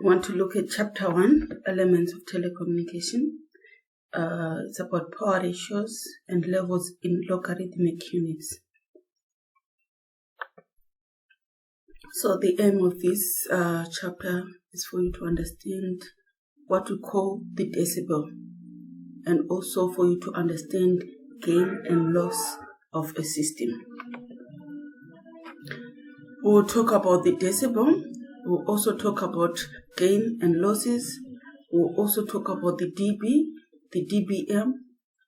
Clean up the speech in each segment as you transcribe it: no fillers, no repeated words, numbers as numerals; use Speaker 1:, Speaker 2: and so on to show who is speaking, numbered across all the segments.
Speaker 1: want to look at chapter 1, elements of telecommunication. It's about power ratios and levels in logarithmic units. So the aim of this chapter is for you to understand what we call the decibel, and also for you to understand gain and loss of a system. We'll talk about the decibel. We'll also talk about gain and losses. We'll also talk about the dB, the dBm,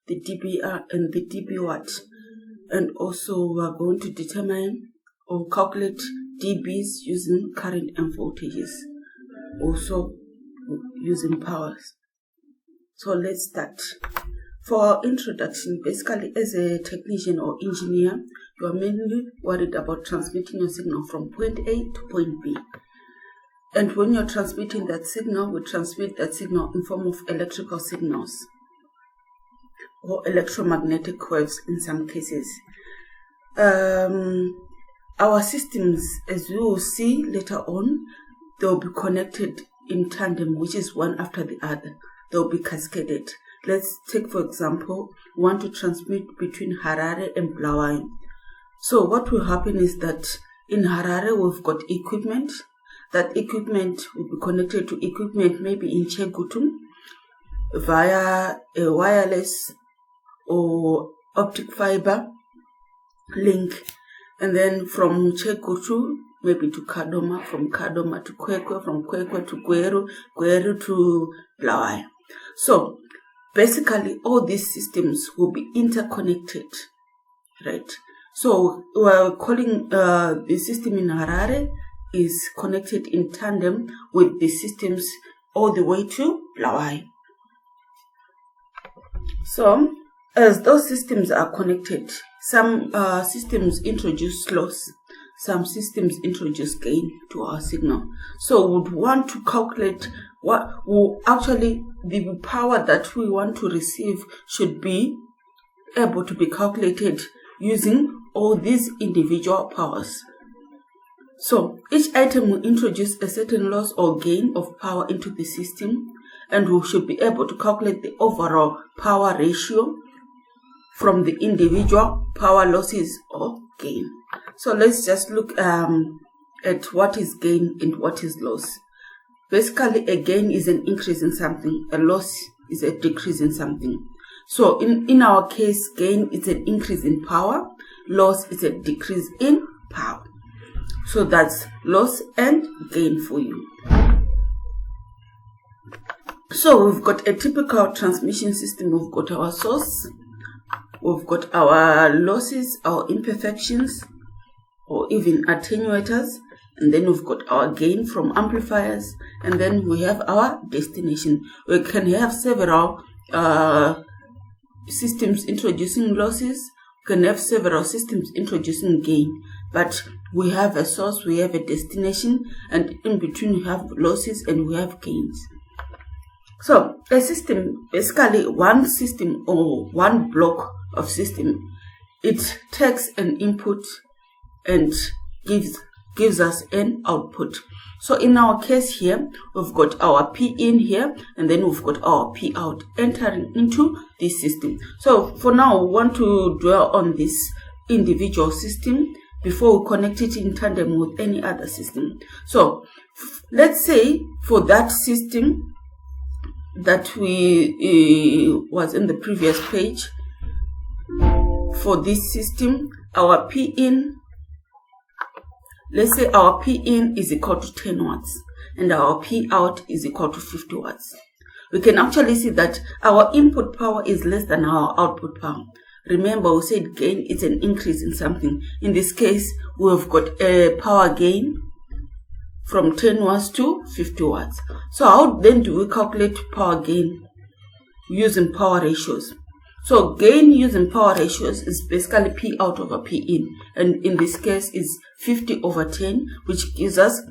Speaker 1: the dBr, and the dBwatt. And also we're going to determine or calculate dBs using current and voltages, also using powers. So let's start. For our introduction, basically as a technician or engineer, you are mainly worried about transmitting your signal from point A to point B. And when you're transmitting that signal, we transmit that signal in form of electrical signals or electromagnetic waves in some cases. Our systems, as we will see later on, they will be connected in tandem, which is one after the other. They will be cascaded. Let's take, for example, we want to transmit between Harare and Bulawayo. So what will happen is that in Harare, we've got equipment. That equipment will be connected to equipment maybe in Chegutu via a wireless or optic fiber link. And then from Chegutu, maybe to Kadoma, from Kadoma to Kwekwe, from Kwekwe to Gweru, Gweru to Bulawayo. So basically, all these systems will be interconnected, right? So we're calling the system in Harare is connected in tandem with the systems all the way to Bulawayo. So as those systems are connected, some systems introduce loss, some systems introduce gain to our signal. So we would want to calculate what will actually the power that we want to receive should be able to be calculated using all these individual powers. So each item will introduce a certain loss or gain of power into the system, and we should be able to calculate the overall power ratio from the individual power losses or gain. So let's just look at what is gain and what is loss. Basically, a gain is an increase in something, a loss is a decrease in something. So in our case, gain is an increase in power, loss is a decrease in power. So that's loss and gain for you. So we've got a typical transmission system. We've got our source, we've got our losses, our imperfections, or even attenuators, and then we've got our gain from amplifiers, and then we have our destination. We can have several systems introducing losses, we can have several systems introducing gain, but we have a source, we have a destination, and in between we have losses and we have gains. So a system, basically one system or one block of system, it takes an input and gives us an output. So in our case here, we've got our P in here, and then we've got our P out entering into this system. So for now, we want to dwell on this individual system before we connect it in tandem with any other system. So let's say for that system that we was in the previous page, for this system, our P in, let's say our P in is equal to 10 watts and our P out is equal to 50 watts. We can actually see that our input power is less than our output power. Remember, we said gain is an increase in something. In this case, we've got a power gain from 10 watts to 50 watts. So how then do we calculate power gain? Using power ratios. So gain using power ratios is basically P out over P in. And in this case is 50 over 10, which gives us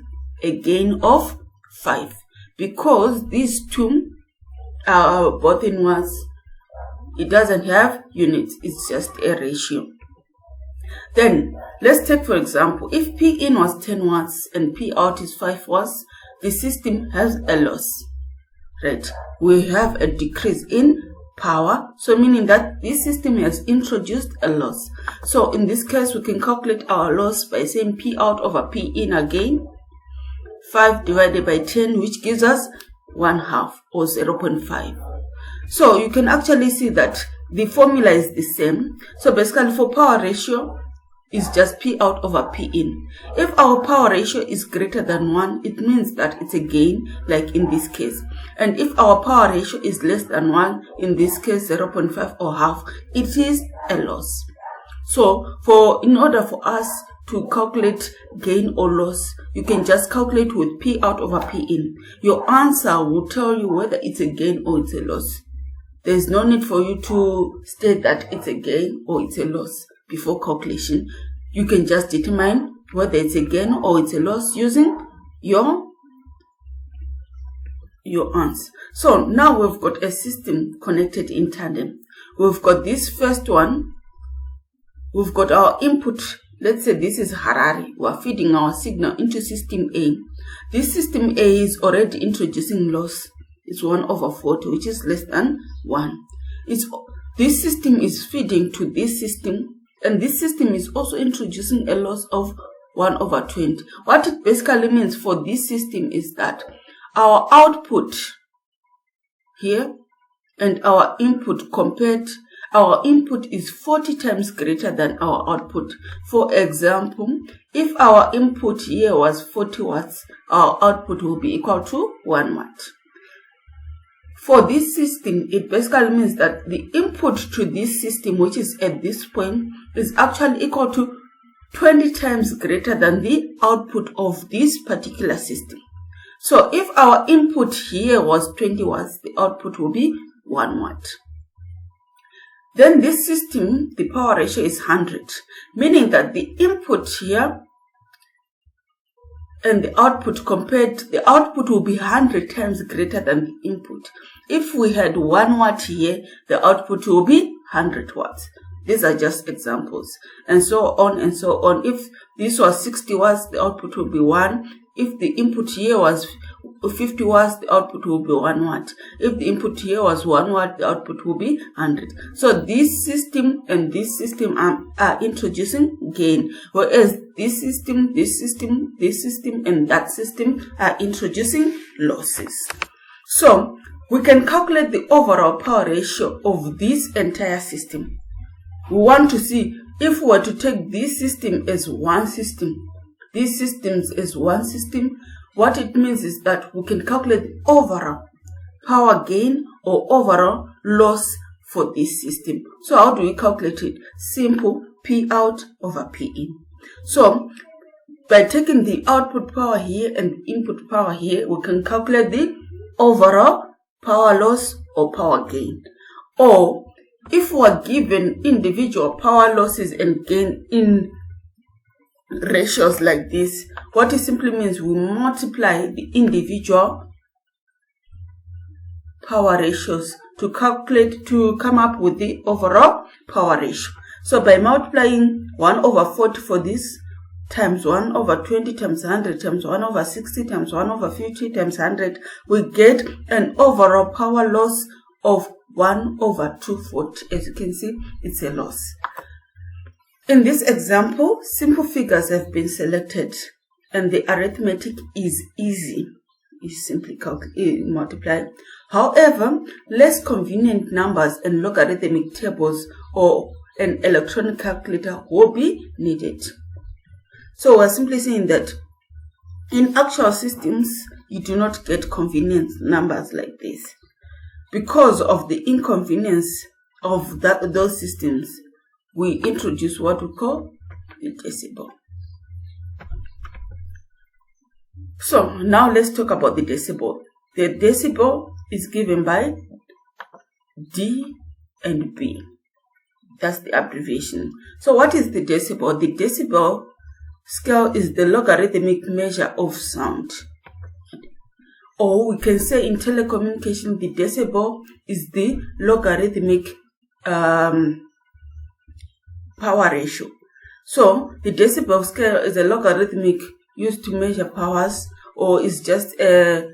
Speaker 1: a gain of 5. Because these two are both in watts, it doesn't have units, it's just a ratio. Then let's take, for example, if P in was 10 watts and P out is 5 watts, the system has a loss, right? We have a decrease in power, so meaning that this system has introduced a loss. So in this case, we can calculate our loss by saying P out over P in again, 5 divided by 10, which gives us 1/2 or 0.5. So you can actually see that the formula is the same. So basically for power ratio, is just P out over P in. If our power ratio is greater than 1, it means that it's a gain, like in this case. And if our power ratio is less than 1, in this case 0.5 or half, it is a loss. So in order for us to calculate gain or loss, you can just calculate with P out over P in. Your answer will tell you whether it's a gain or it's a loss. There's no need for you to state that it's a gain or it's a loss before calculation. You can just determine whether it's a gain or it's a loss using your answer. So now we've got a system connected in tandem. We've got this first one. We've got our input. Let's say this is Harare. We're feeding our signal into system A. This system A is already introducing loss. It's 1/40, which is less than 1. This system is feeding to this system, and this system is also introducing a loss of 1/20. What it basically means for this system is that our output here and our input our input is 40 times greater than our output. For example, if our input here was 40 watts, our output will be equal to 1 watt. For this system, it basically means that the input to this system, which is at this point, is actually equal to 20 times greater than the output of this particular system. So if our input here was 20 watts, the output will be 1 watt. Then this system, the power ratio is 100, meaning that the input here and the output the output will be 100 times greater than the input. If we had 1 watt here, the output will be 100 watts. These are just examples, and so on and so on. If this was 60 watts, the output will be 1. If the input here was 50 watts, the output will be 1 watt. If the input here was 1 watt, the output will be 100. So this system and this system are introducing gain, whereas this system, and that system are introducing losses. So we can calculate the overall power ratio of this entire system. We want to see if we were to take this system as one system, these systems as one system, what it means is that we can calculate the overall power gain or overall loss for this system. So how do we calculate it? Simple, P out over P in. So by taking the output power here and input power here, we can calculate the overall power loss or power gain. Or if we are given individual power losses and gain in ratios like this, what it simply means, we multiply the individual power ratios to come up with the overall power ratio. So by multiplying 1/40 for this times 1/20 times 100 times 1/60 times 1/50 times 100, we get an overall power loss of 1/240. As you can see, it's a loss. In this example, simple figures have been selected and the arithmetic is easy. You simply multiply. However, less convenient numbers and logarithmic tables or an electronic calculator will be needed. So we're simply saying that in actual systems, you do not get convenient numbers like this. Because of the inconvenience of those systems, we introduce what we call the decibel. So now let's talk about the decibel. The decibel is given by D and B. That's the abbreviation. So what is the decibel? The decibel scale is the logarithmic measure of sound. Or we can say in telecommunication, the decibel is the logarithmic power ratio. So the decibel scale is a logarithmic used to measure powers or is just a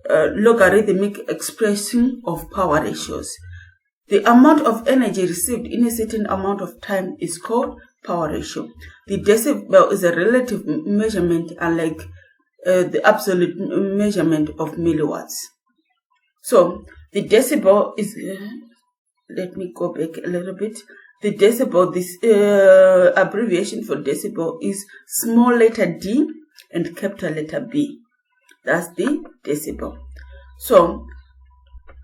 Speaker 1: logarithmic expression of power ratios. The amount of energy received in a certain amount of time is called power ratio. The decibel is a relative measurement, unlike the absolute measurement of milliwatts. So the decibel is, let me go back a little bit. The decibel, this abbreviation for decibel is small letter d and capital letter B. That's the decibel. So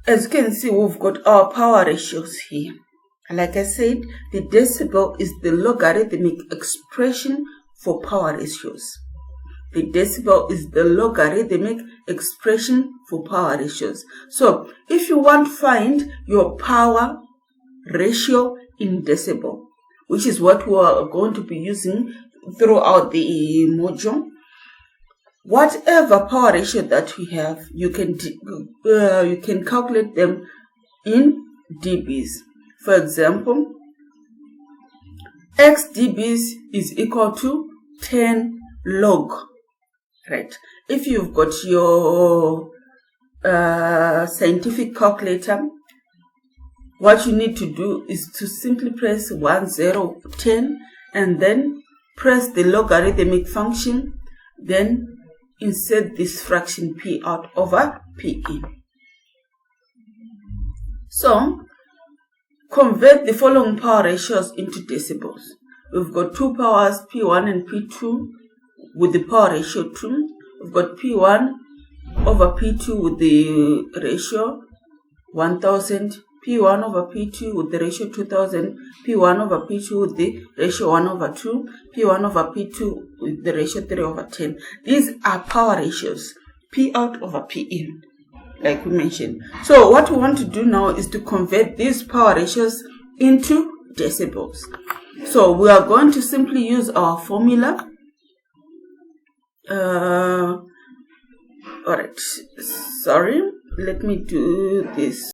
Speaker 1: as you can see, we've got our power ratios here. Like I said, the decibel is the logarithmic expression for power ratios. The decibel is the logarithmic expression for power ratios. So if you want to find your power ratio in decibel, which is what we are going to be using throughout the module, whatever power ratio that we have, you can calculate them in dBs. For example, x dBs is equal to 10 log, right? If you've got your scientific calculator, what you need to do is to simply press 1, 0, 10 and then press the logarithmic function, then insert this fraction P out over P in. So convert the following power ratios into decibels. We've got two powers, P1 and P2, with the power ratio 2. We've got P1 over P2 with the ratio 1000, P1 over P2 with the ratio 2000, P1 over P2 with the ratio 1 over 2, P1 over P2 with the ratio 3 over 10. These are power ratios, P out over P in, like we mentioned. So what we want to do now is to convert these power ratios into decibels. So we are going to simply use our formula. Alright, sorry, let me do this.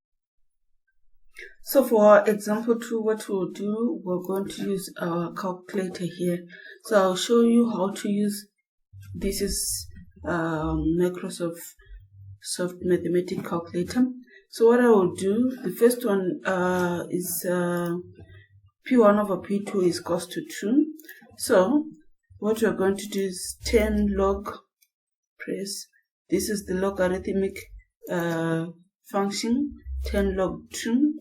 Speaker 1: So for example 2, what we'll do, we're going to use our calculator here. So I'll show you how to use, this is Microsoft Mathematics Calculator. So what I will do, the first one is P1 over P2 is equals to 2. So what we're going to do is 10 log, press, this is the logarithmic function, 10 log 2.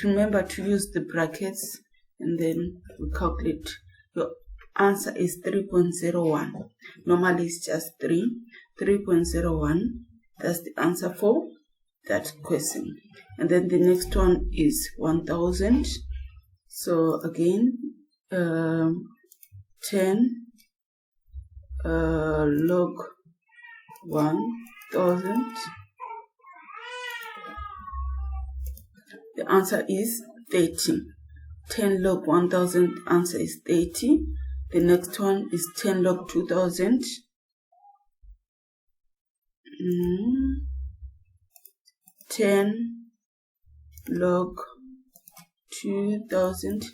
Speaker 1: Remember to use the brackets and then we calculate. Your answer is 3.01. Normally it's just 3.01. That's the answer for that question. And then the next one is 1000. So again, 10 log 1000. The answer is 30. 10 log 1000, answer is 30. The next one is 10 log 2000. 10 log 2000.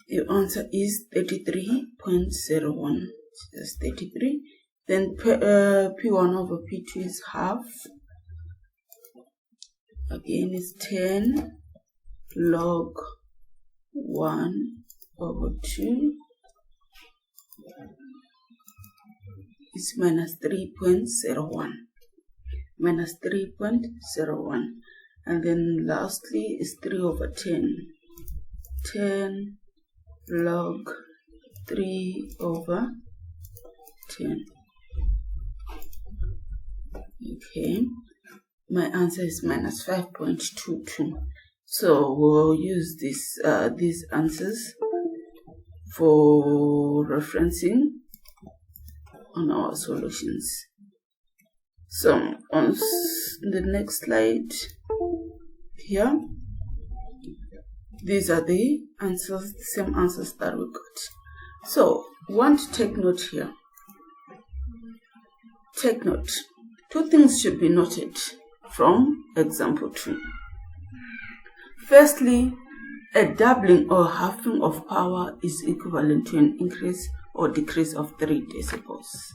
Speaker 1: Your answer is 33.01. That's 33. Then P1 over P2 is half. Again, it's 10 log 1 over 2 is minus 3.01. Minus 3.01. And then lastly is 3 over 10. 10 log 3 over 10. Okay. My answer is minus 5.22. So we'll use this these answers for referencing on our solutions. So on the next slide here, these are the answers, the same answers that we got. So we want to take note here. Take note. Two things should be noted from example 2. Firstly, A doubling or halving of power is equivalent to an increase or decrease of 3 decibels.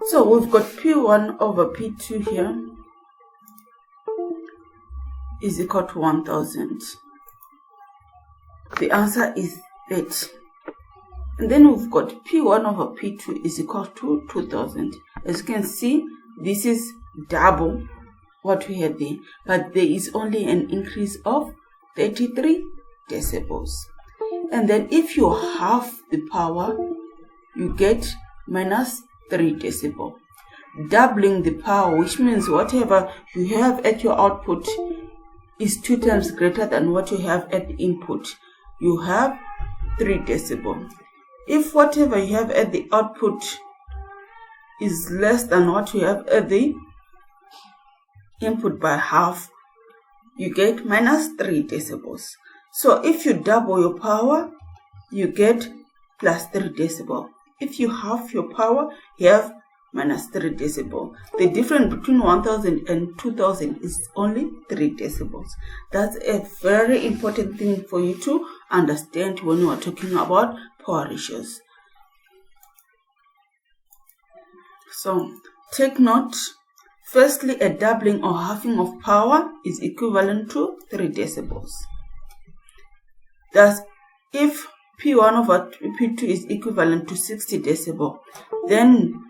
Speaker 1: So we've got P1 over P2 here is equal to 1000. The answer is 30. And then we've got P1 over P2 is equal to 2000. As you can see, this is double what we had there, but there is only an increase of 33 decibels. And then if you halve the power, you get minus 3 decibel. Doubling the power, which means whatever you have at your output is 2 times greater than what you have at the input, you have 3 decibel. If whatever you have at the output is less than what you have at the input by half, you get minus 3 decibels. So if you double your power, you get plus 3 decibel. If you halve your power, you have minus 3 decibel. The difference between 1000 and 2000 is only 3 decibels. That's a very important thing for you to understand when you are talking about power ratios. So take note. Firstly, a doubling or halving of power is equivalent to 3 decibels. Thus, if P1 over P2 is equivalent to 60 decibel, then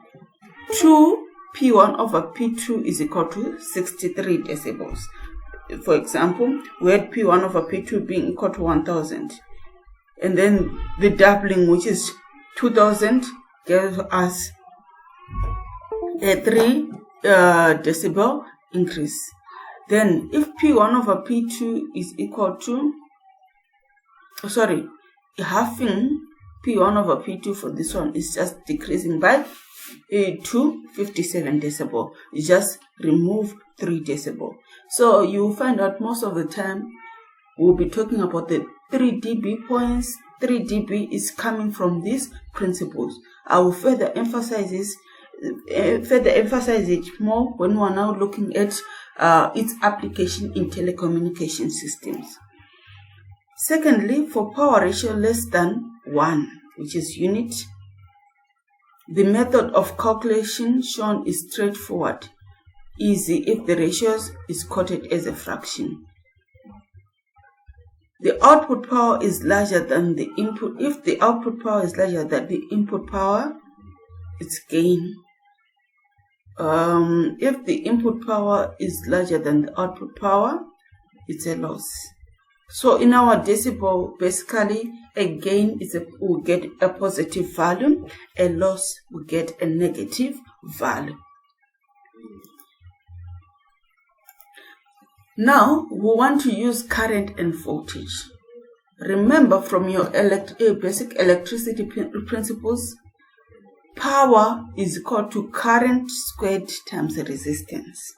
Speaker 1: 2 P1 over P2 is equal to 63 decibels. For example, we had P1 over P2 being equal to 1000. And then the doubling, which is 2000, gives us a 3 decibel increase. Then if P1 over P2 is equal to, halving P1 over P2 for this one is just decreasing by 257 decibel. You just remove 3 decibel. So you will find out most of the time we'll be talking about the 3 dB points. 3 dB is coming from these principles. I will further emphasize it more when we're now looking at its application in telecommunication systems. Secondly, for power ratio less than 1, which is unit, the method of calculation shown is straightforward, easy if the ratio is quoted as a fraction. The output power is larger than the input. If the output power is larger than the input power, it's gain. If the input power is larger than the output power, it's a loss. So in our decibel, basically a gain will get a positive value, a loss will get a negative value. Now we want to use current and voltage. Remember from your basic electricity principles, power is equal to current squared times resistance.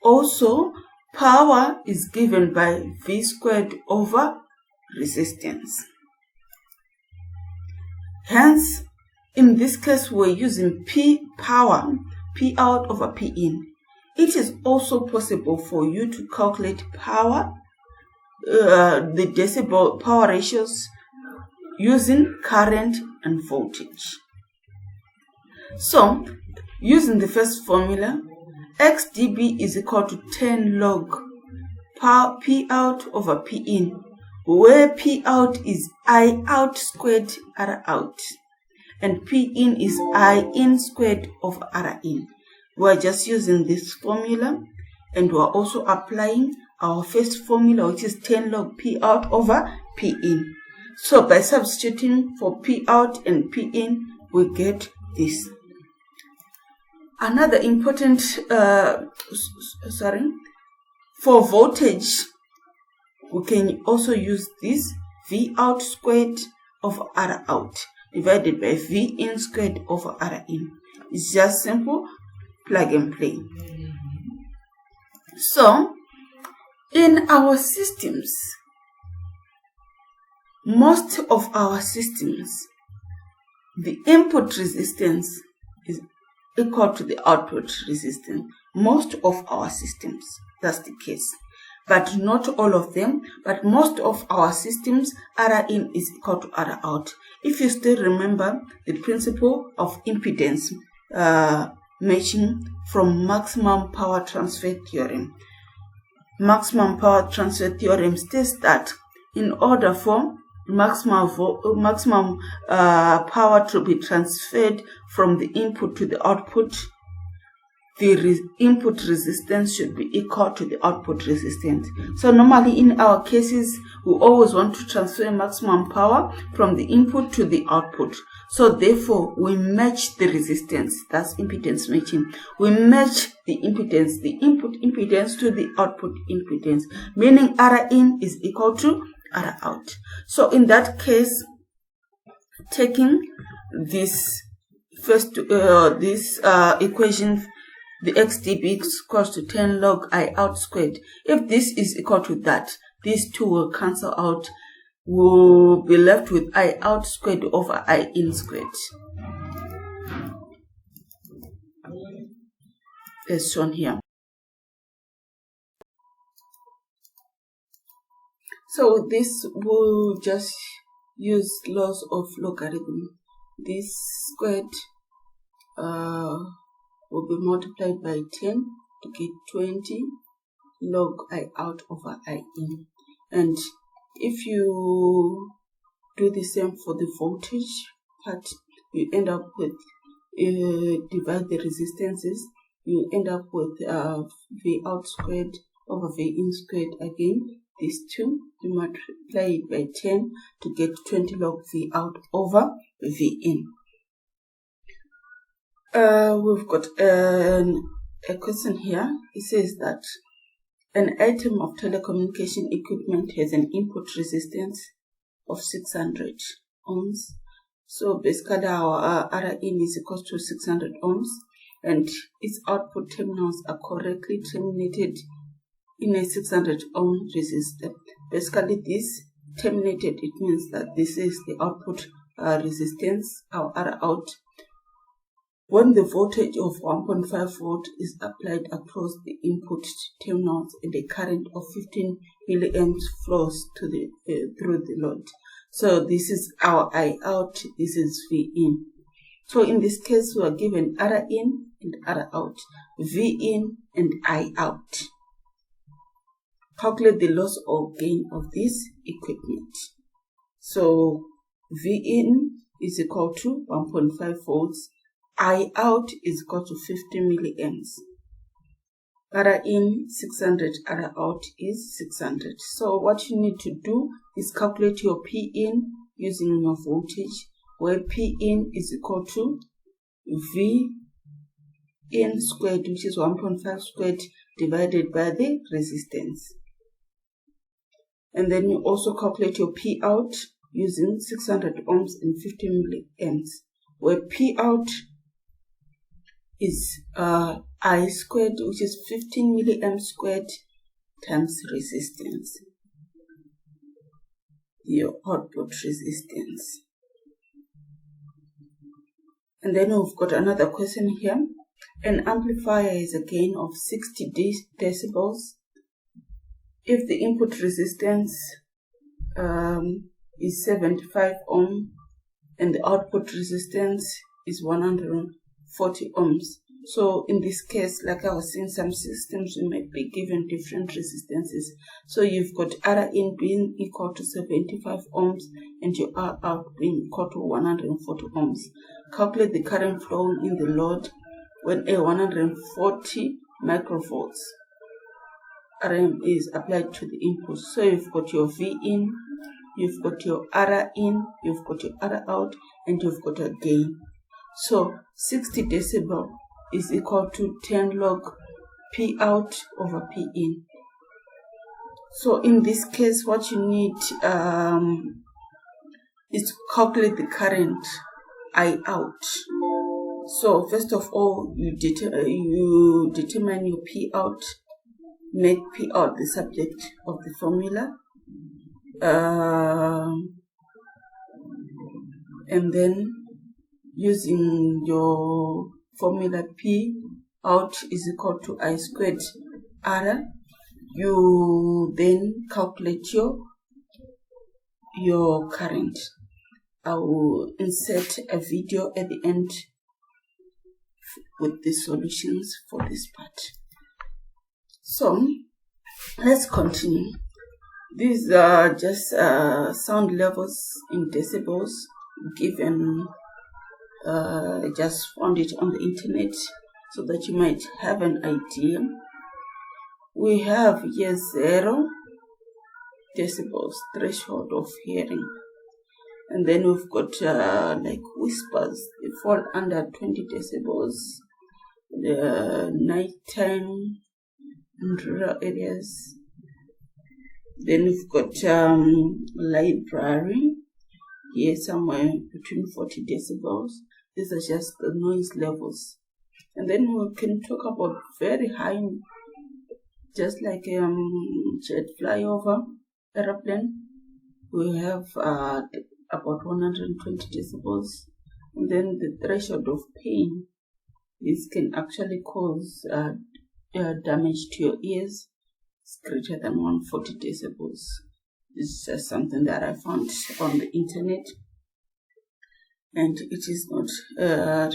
Speaker 1: Also, power is given by V squared over resistance. Hence, in this case, we're using P power, P out over P in. It is also possible for you to calculate power, the decibel power ratios using current and voltage. So, using the first formula, X dB is equal to 10 log P out over P in, where P out is I out squared R out, and P in is I in squared over R in. We're just using this formula, and we're also applying our first formula, which is 10 log P out over P in. So by substituting for P out and P in, we get this. Another important, for voltage, we can also use this V out squared over R out divided by V in squared over R in. It's just simple plug and play. So, in our systems, most of our systems, the input resistance equal to the output resistance. Most of our systems, that's the case. But not all of them, but most of our systems, R in is equal to R out. If you still remember the principle of impedance matching from maximum power transfer theorem. Maximum power transfer theorem states that in order for maximum power to be transferred from the input to the output, the input resistance should be equal to the output resistance. So normally in our cases, we always want to transfer maximum power from the input to the output. So therefore, we match the resistance. That's impedance matching. We match the impedance, the input impedance to the output impedance, meaning R in is equal to R out. So in that case, taking this first equation, the x dB equals to 10 log I out squared. If this is equal to that, these two will cancel out. We'll be left with I out squared over I in squared, as shown here. So this will just use laws of logarithm. This squared will be multiplied by 10 to get 20 log I out over I in. And if you do the same for the voltage part, you end up with, divide the resistances, you end up with V out squared over V in squared again. These two, you multiply it by 10 to get 20 log V out over V in. We've got a question here. It says that an item of telecommunication equipment has an input resistance of 600 ohms. So basically our R in is equal to 600 ohms, and its output terminals are correctly terminated in a 600 ohm resistor. Basically this terminated, it means that this is the output resistance, our R out. When the voltage of 1.5 volt is applied across the input terminals and a current of 15 milliamps flows to the through the load. So this is our I out, this is V in. So in this case, we are given R in and R out, V in and I out. Calculate the loss or gain of this equipment. So V in is equal to 1.5 volts. I out is equal to 50 milliamps. R in 600, R out is 600. So what you need to do is calculate your P in using your voltage, where P in is equal to V in squared, which is 1.5 squared divided by the resistance. And then you also calculate your P out using 600 ohms and 50 milliamps, where P out is I squared, which is 15 milliamps squared times resistance, your output resistance. And then we've got another question here. An amplifier has a gain of 60 decibels if the input resistance is 75 ohm and the output resistance is 140 ohms. So in this case, like I was saying, some systems you might be given different resistances. So you've got R in being equal to 75 ohms and your R out being equal to 140 ohms. Calculate the current flow in the load when a 140 microvolts RM is applied to the input. So you've got your V in, you've got your R in, you've got your R out, and you've got a gain. So 60 decibel is equal to 10 log P out over P in. So in this case, what you need is to calculate the current I out. So first of all, you determine your P out, make P out the subject of the formula, and then using your formula P out is equal to I squared R. You then calculate your current. I will insert a video at the end with the solutions for this part. So let's continue. These are just sound levels in decibels given. I just found it on the internet so that you might have an idea. We have here 0 decibels, threshold of hearing. And then we've got like whispers, they fall under 20 decibels. The nighttime in rural areas. Then we've got library, here somewhere between 40 decibels. These are just the noise levels. And then we can talk about very high, just like jet flyover aeroplane. We have about 120 decibels. And then the threshold of pain. This can actually cause damage to your ears. It's greater than 140 decibels. This is just something that I found on the internet, and it is not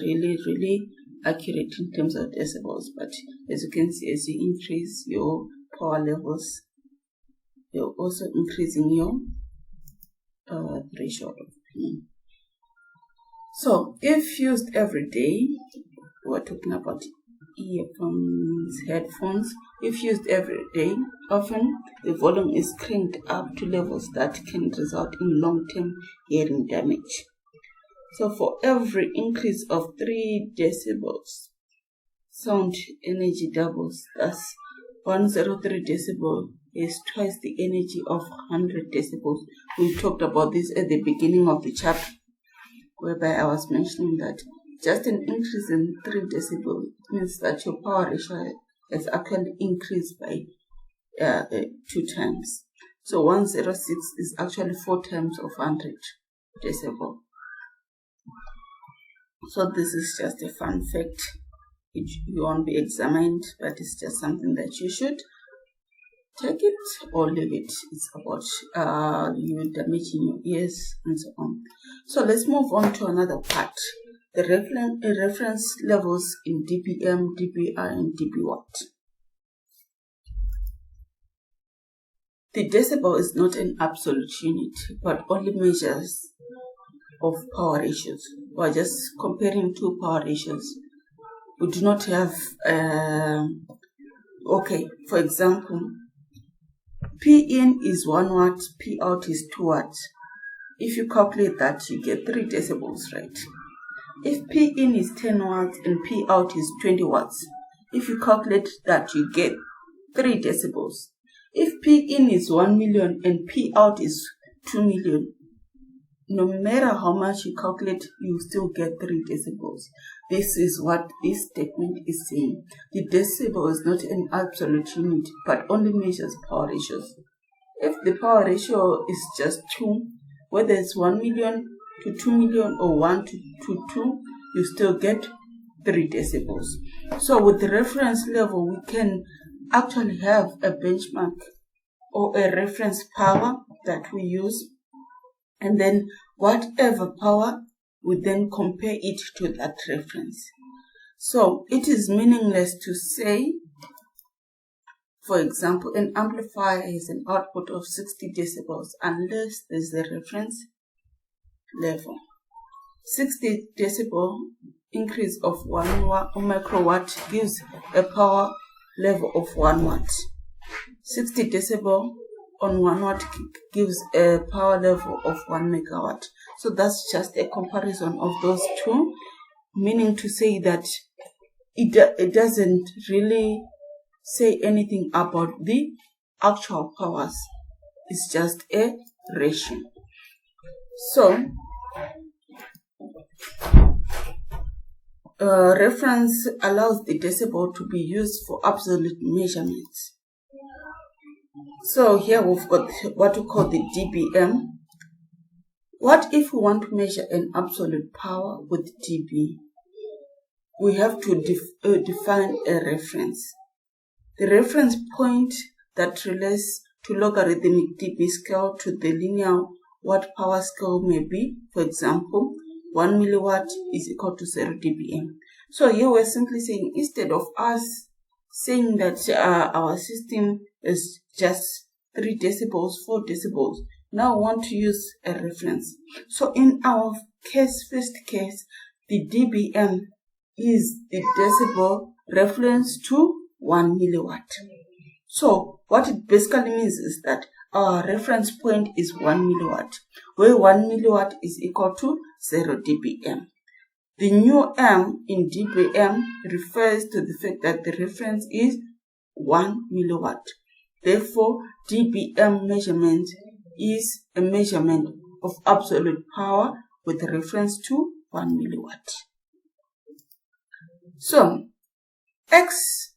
Speaker 1: really accurate in terms of decibels. But as you can see, as you increase your power levels, you're also increasing your threshold of pain. So if used every day, we're talking about earphones, headphones. If used every day, often the volume is cranked up to levels that can result in long-term hearing damage. So for every increase of 3 decibels, sound energy doubles. Thus, 103 decibel is twice the energy of 100 decibels. We talked about this at the beginning of the chapter, whereby I was mentioning that just an increase in 3 decibel means that your power ratio has actually increased by 2 times. So 106 is actually 4 times of 100 decibel. So this is just a fun fact. You won't be examined, but it's just something that you should take it or leave it. It's about you damaging your ears and so on. So let's move on to another part. The reference levels in dBm, dBr, and dBwatt. The decibel is not an absolute unit, but only measures of power ratios. We're just comparing 2 power ratios. We do not have, for example, P in is 1 watt, P out is 2 watts. If you calculate that, you get 3 decibels, right? If P in is 10 watts and P out is 20 watts, if you calculate that, you get 3 decibels. If P in is 1 million and P out is 2 million, no matter how much you calculate, you still get 3 decibels. This is what this statement is saying. The decibel is not an absolute unit, but only measures power ratios. If the power ratio is just 2, whether it's 1 million to 2 million or 1 to 2, you still get 3 decibels. So with the reference level, we can actually have a benchmark or a reference power that we use, and then whatever power, we then compare it to that reference. So it is meaningless to say, for example, an amplifier has an output of 60 decibels unless there's a reference level. 60 decibel increase of 1 microwatt gives a power level of 1 watt. 60 decibel on 1 watt gives a power level of 1 megawatt. So that's just a comparison of those two, meaning to say that it doesn't really say anything about the actual powers. It's just a ratio. So reference allows the decibel to be used for absolute measurements. So here we've got what we call the dBm. What if we want to measure an absolute power with dB? we have to define a reference. The reference point that relates to logarithmic dB scale to the linear watt power scale may be, for example, 1 milliwatt is equal to 0 dBm. So here we're simply saying, instead of us saying that our system is just 3 decibels, 4 decibels, now we want to use a reference. So in our first case, the dBm is the decibel reference to 1 milliwatt. So what it basically means is that our reference point is 1 milliwatt, where 1 milliwatt is equal to 0 dBm. The new m in dBm refers to the fact that the reference is 1 milliwatt. Therefore, dBm measurement is a measurement of absolute power with reference to 1 milliwatt. So, X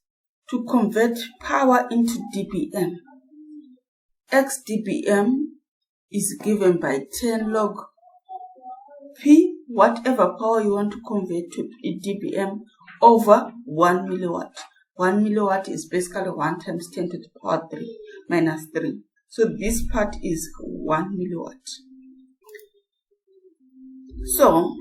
Speaker 1: to convert power into dBm. X dBm is given by 10 log P, whatever power you want to convert to dBm, over 1 milliwatt. 1 milliwatt is basically 1 times 10 to the power 3 minus 3. So this part is 1 milliwatt. So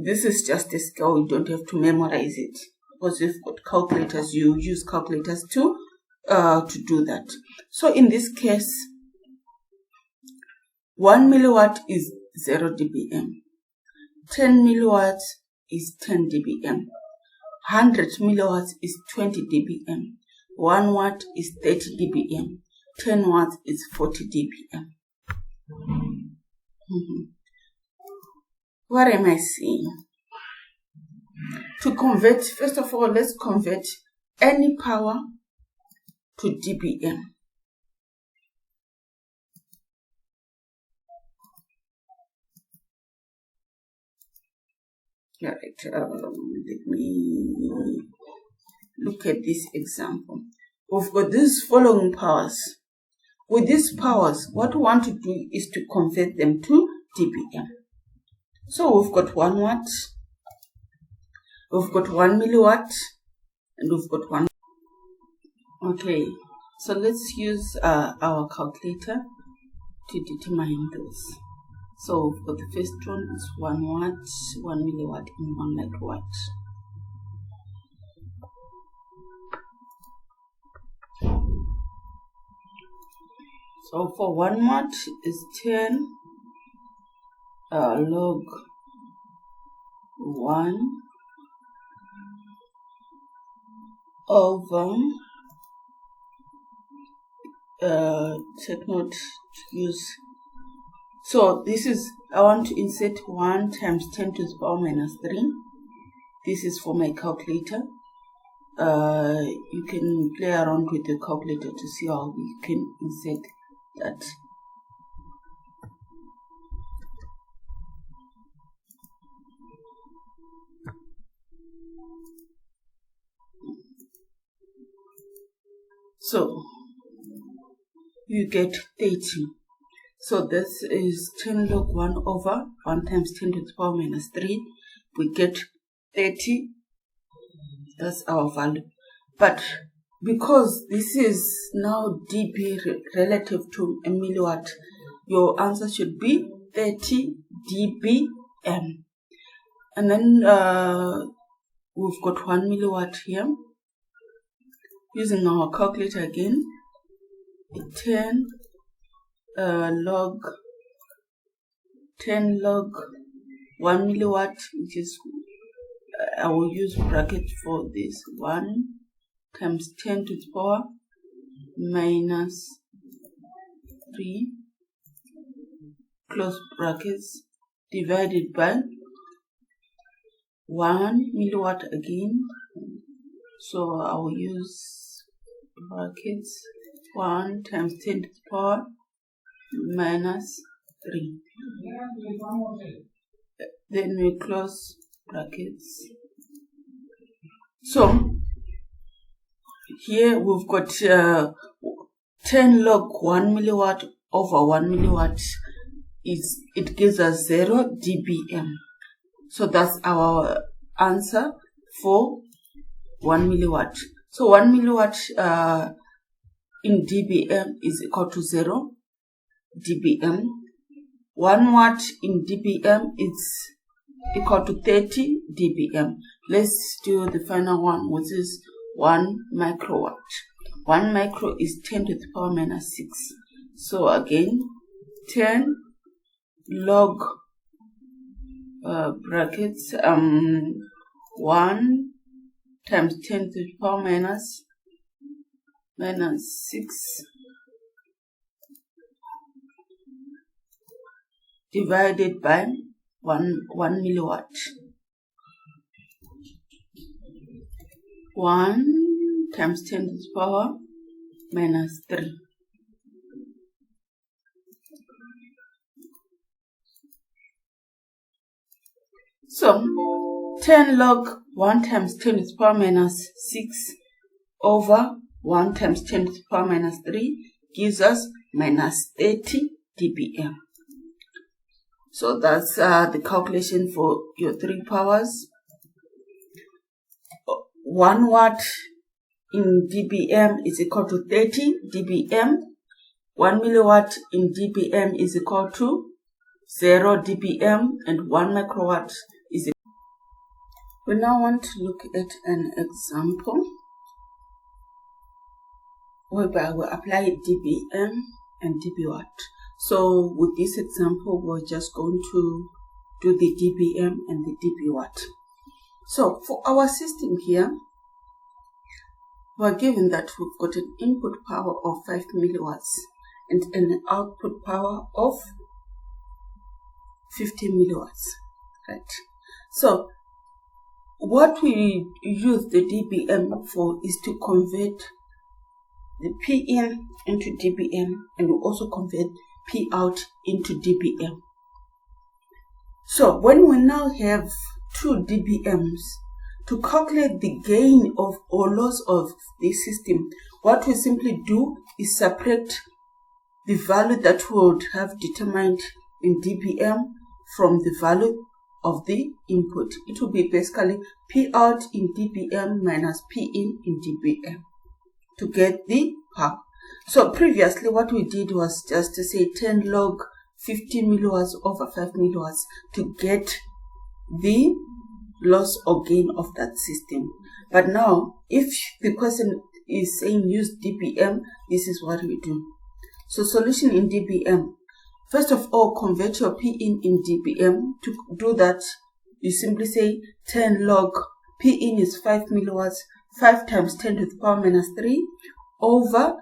Speaker 1: this is just a scale, you don't have to memorize it. Because if you've got calculators, you use calculators to do that. So in this case, 1 milliwatt is 0 dBm. 10 milliwatts is 10 dBm. 100 milliwatts is 20 dBm. 1 watt is 30 dBm. 10 watts is 40 dBm. What am I saying? To convert, first of all, let's convert any power to dBm. All right, let me look at this example. We've got these following powers. With these powers, what we want to do is to convert them to dBm. So we've got 1 watt, we've got 1 milliwatt, and we've got 1. Okay, so let's use our calculator to determine those. So we've got the first one is 1 watt, 1 milliwatt, and 1 microwatt. So for 1 watt is 10 log 1 over take note to use. So this is, I want to insert 1 times 10 to the power minus 3. This is for my calculator. You can play around with the calculator to see how you can insert that. So you get 30. So this is 10 log 1 over 1 times 10 to the power minus 3. We get 30. That's our value. But because this is now dB relative to a milliwatt, your answer should be 30 dBm. And then we've got 1 milliwatt here. Using our calculator again, 10 log 1 milliwatt, which is, I will use brackets for this, 1 times 10 to the power minus 3, close brackets, divided by 1 milliwatt again. So I will use brackets, 1 times 10 to the power minus 3. Then we close brackets. So here we've got 10 log 1 milliwatt over 1 milliwatt. It gives us 0 dBm. So that's our answer for 1 milliwatt. So 1 milliwatt in dBm is equal to 0 dBm. 1 watt in dBm is equal to 30 dBm. Let's do the final one, which is 1 microwatt. 1 micro is 10 to the power minus 6. So again, 10 log brackets 1 times 10 to the power minus 6 divided by 1 milliwatt. 1 times 10 to the power minus 3. So 10 log 1 times 10 to the power minus 6 over 1 times 10 to the power minus 3 gives us minus 30 dBm. So that's the calculation for your 3 powers. 1 watt in dBm is equal to 30 dBm. 1 milliwatt in dBm is equal to 0 dBm, and 1 microwatt is equal. We now want to look at an example whereby we apply dBm and dBwatt. So with this example, we're just going to do the dBm and the dBwatt. So for our system here, we're given that we've got an input power of 5 milliwatts and an output power of 50 milliwatts, right? So what we use the dBm for is to convert the P in into dBm, and we also convert P out into dBm. So when we now have 2 dBms, to calculate the gain of or loss of the system, what we simply do is subtract the value that we would have determined in dBm from the value of the input. It will be basically P out in dBm minus P in dBm to get the power. So previously what we did was just to say 10 log 50 milliwatts over 5 milliwatts to get the loss or gain of that system. But now if the question is saying use dBm, this is what we do. So solution in dBm. First of all, convert your P in dBm. To do that, you simply say 10 log P in is 5 milliwatts, 5 times 10 to the power minus 3 over,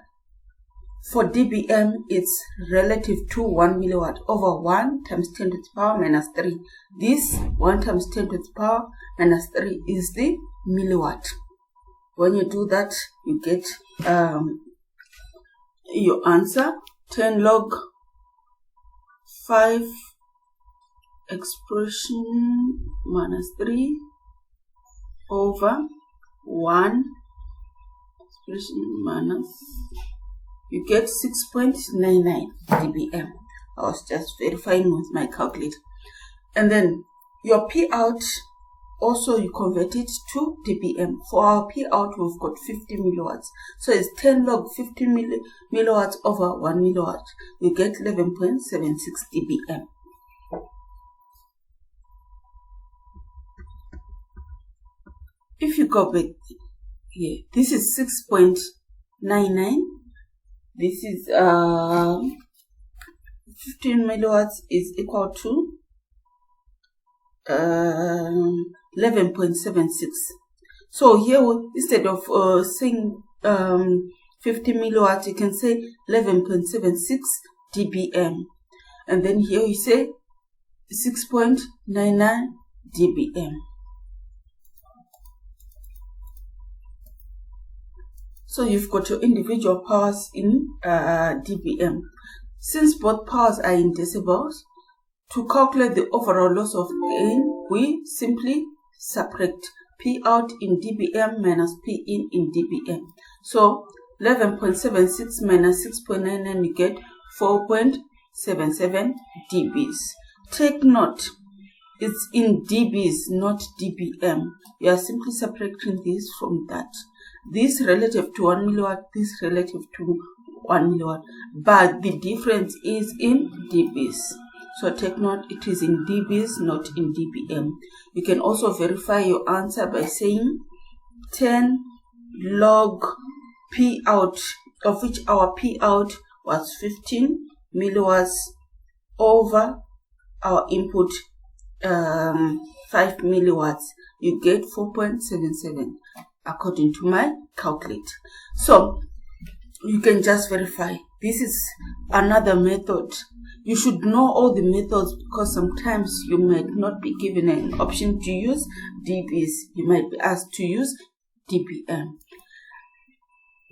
Speaker 1: for dBm, it's relative to 1 milliwatt over 1 times 10 to the power minus 3. This 1 times 10 to the power minus 3 is the milliwatt. When you do that, you get your answer. 10 log 5 expression minus 3 over 1 expression minus, you get 6.99 dBm. I was just verifying with my calculator. And then your P out, also you convert it to dBm. For our P out, we've got 50 milliwatts. So it's 10 log 50 milliwatts over 1 milliwatt. You get 11.76 dBm. If you go back here, this is 6.99. This is 15 milliwatts is equal to 11.76. So here, instead of saying 50 milliwatts, you can say 11.76 dBm. And then here you say 6.99 dBm. So you've got your individual powers in dBm. Since both powers are in decibels, to calculate the overall loss of gain, we simply subtract P out in dBm minus P in dBm. So 11.76 minus 6.99, you get 4.77 dBs. Take note, It's in dBs, not dBm. You are simply subtracting this from that. This relative to 1 milliwatt, this relative to 1 milliwatt. But the difference is in dBs. So take note, it is in dBs, not in dBm. You can also verify your answer by saying 10 log P out, of which our P out was 15 milliwatts over our input 5 milliwatts. You get 4.77 according to my calculator. So you can just verify. This is another method. You should know all the methods because sometimes you might not be given an option to use dBs. You might be asked to use dBm.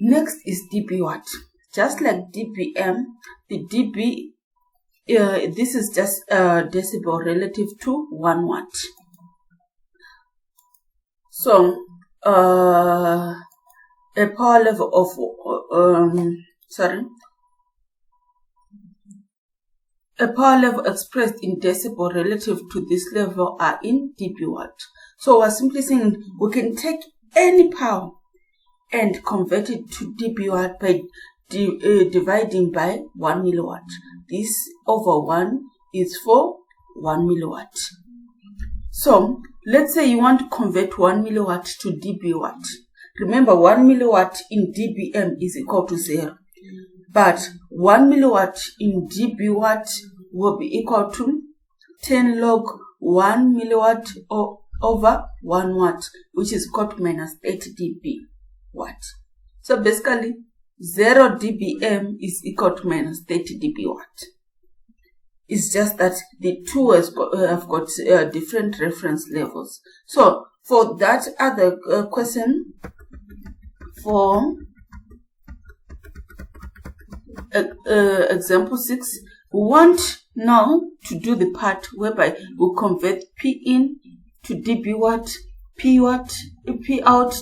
Speaker 1: Next is dB watt. Just like dBm, the dB, this is just a decibel relative to 1 watt. So a power level expressed in decibel relative to this level are in dB watt. So we're simply saying we can take any power and convert it to dB watt by dividing by 1 milliwatt. This over 1 is for 1 milliwatt. So let's say you want to convert 1 milliwatt to dB watt. Remember, 1 milliwatt in dBm is equal to 0. But 1 milliwatt in dB watt will be equal to 10 log 1 milliwatt over 1 watt, which is equal to minus 8 dB watt. So basically, 0 dBm is equal to minus 30 dB watt. It's just that the two have got different reference levels. So for that other question, for example 6, we want now to do the part whereby we convert P in to dB watt, P out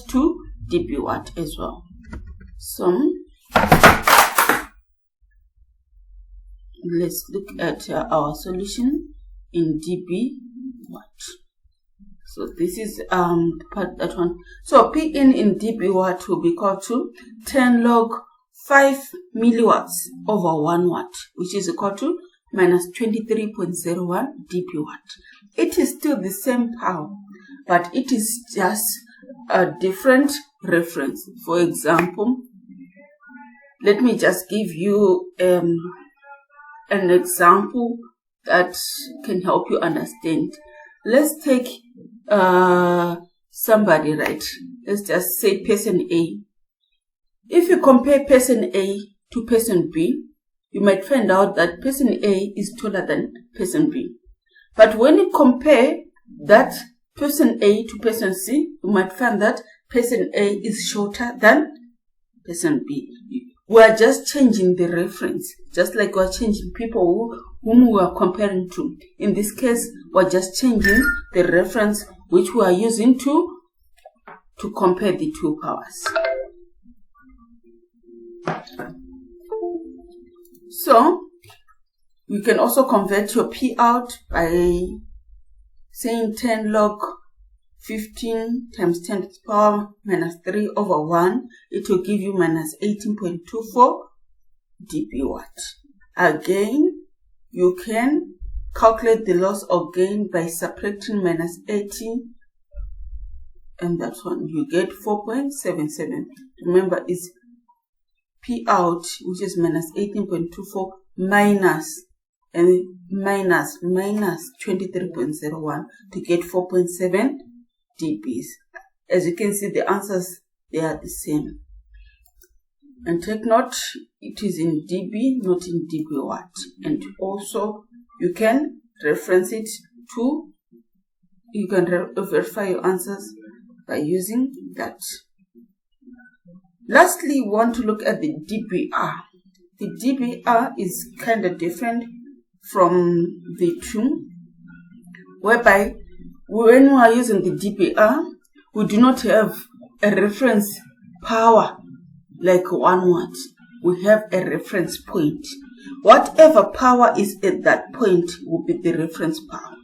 Speaker 1: to dB watt as well. So let's look at our solution in dB watt. So this is part that one. So P in dB watt will be equal to 10 log 5 milliwatts over 1 watt, which is equal to minus 23.01 dB watt. It is still the same power, but it is just a different reference. For example, let me just give you an example that can help you understand. Let's take somebody, right? Let's just say person A. If you compare person A to person B, you might find out that person A is taller than person B. But when you compare that person A to person C, you might find that person A is shorter than person B. We are just changing the reference, just like we are changing people whom we are comparing to. In this case, we are just changing the reference which we are using to compare the two powers. So you can also convert your P out by saying 10 log 15 times 10 to the power minus 3 over 1. It will give you minus 18.24 dB watt. Again, you can calculate the loss or gain by subtracting minus 18, and that's one. You get 4.77. Remember, it's P out, which is minus 18.24 minus 23.01 to get 4.7 dBs. As you can see, the answers, they are the same. And take note, it is in dB, not in dB watt. And also, you can reference it to, you can verify your answers by using that. Lastly, we want to look at the dBr. The dBr is kind of different from the two, whereby when we are using the dBr, we do not have a reference power like 1 watt. We have a reference point. Whatever power is at that point will be the reference power.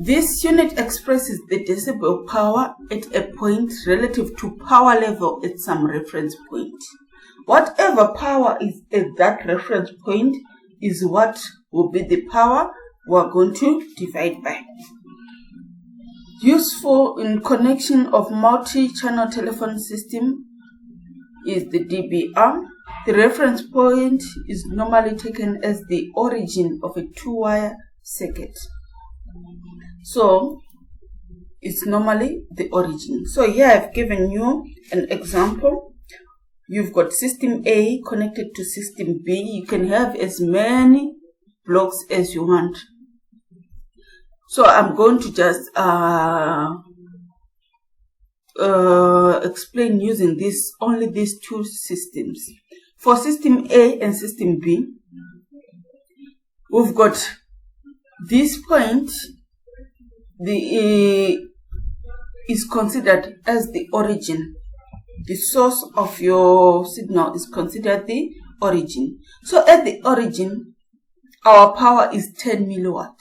Speaker 1: This unit expresses the decibel power at a point relative to power level at some reference point. Whatever power is at that reference point is what will be the power we're going to divide by. Useful in connection of multi-channel telephone system is the dBr. The reference point is normally taken as the origin of a two-wire circuit. So it's normally the origin. So here I've given you an example. You've got system A connected to system B. You can have as many blocks as you want. So I'm going to just explain using only these two systems. For system A and system B, we've got this point is considered as the origin. The source of your signal is considered the origin. So at the origin, our power is 10 milliwatt.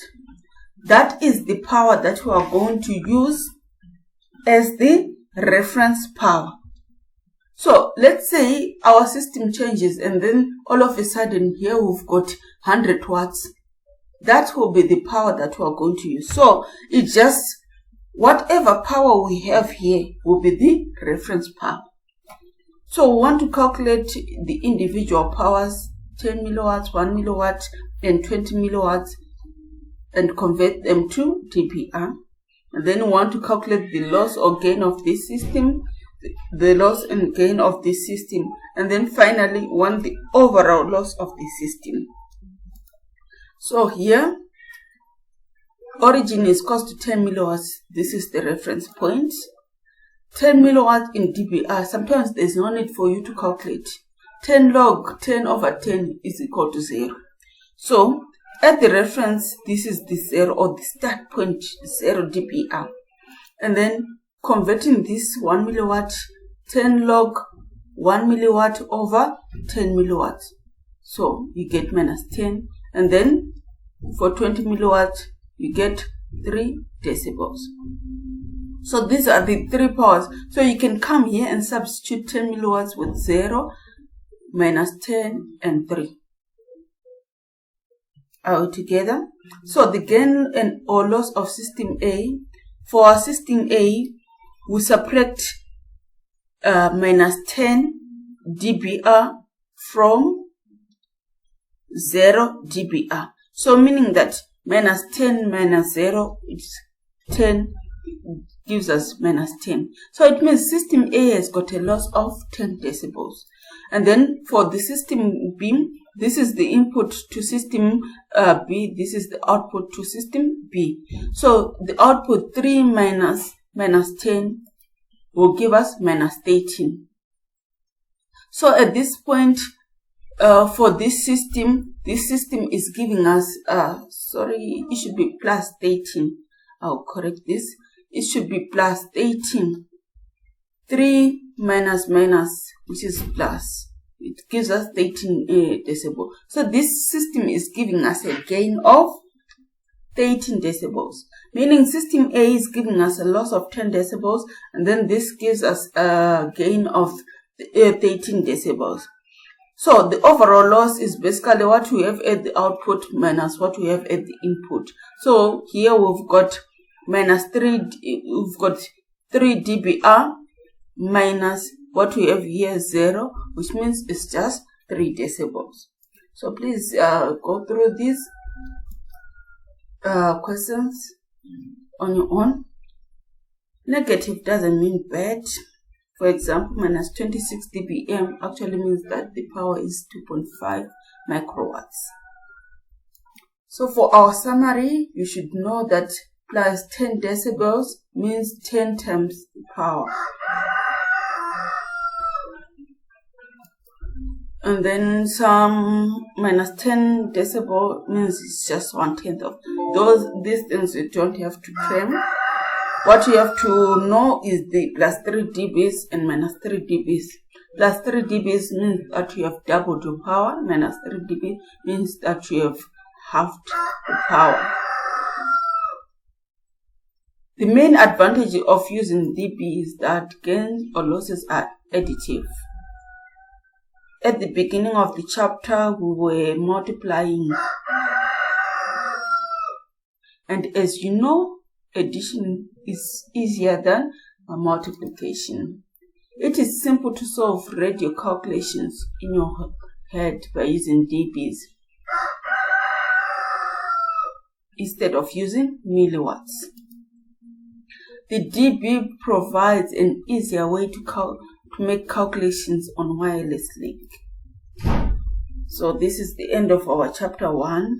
Speaker 1: That is the power that we are going to use as the reference power. So let's say our system changes and then all of a sudden here we've got 100 watts. That will be the power that we are going to use. So it's just whatever power we have here will be the reference power. So we want to calculate the individual powers, 10 milliwatts, 1 milliwatt, and 20 milliwatts, and convert them to dBr. And then we want to calculate the loss or gain of this system, the loss and gain of this system, and then finally we want the overall loss of the system. So here, origin is close to 10 milliwatts. This is the reference point. 10 milliwatts in dBr. Sometimes there's no need for you to calculate. 10 log 10 over 10 is equal to 0. So at the reference, this is the 0 or the start point, 0 dBr. And then converting this 1 milliwatt, 10 log 1 milliwatt over 10 milliwatt. So you get minus 10. And then for 20 milliwatt, you get 3 decibels. So these are the three powers. So you can come here and substitute 10 milliwatts with 0, minus 10, and 3. All together. So the gain and or loss of system A. For our system A, we subtract minus 10 dBr from 0 dBr. So meaning that minus 10 minus 0 is 10, gives us minus 10. So it means system A has got a loss of 10 decibels. And then for the system B, this is the input to system B, this is the output to system B. So the output 3 minus 10 will give us minus 13. So at this point, for this system is giving us, it should be plus 13. I'll correct this. It should be plus 18. 3 minus minus, which is plus. It gives us 13 decibel. So this system is giving us a gain of 13 decibels. Meaning system A is giving us a loss of 10 decibels. And then this gives us a gain of 13 decibels. So the overall loss is basically what we have at the output minus what we have at the input. So here we've got minus 3, we've got 3 dBr minus what we have here 0, which means it's just 3 decibels. So please go through these questions on your own. Negative doesn't mean bad. For example, minus 26 dBm actually means that the power is 2.5 microwatts. So for our summary, you should know that plus 10 decibels means 10 times the power. And then some minus 10 decibel means it's just 1/10 of these things you don't have to claim. What you have to know is the plus 3 dBs and minus 3 dBs. Plus 3 dBs means that you have doubled your power. Minus 3 dB means that you have halved the power. The main advantage of using dB is that gains or losses are additive. At the beginning of the chapter, we were multiplying. And as you know, addition is easier than multiplication. It is simple to solve radio calculations in your head by using dBs instead of using milliwatts. The dB provides an easier way to make calculations on wireless link. So this is the end of our chapter 1.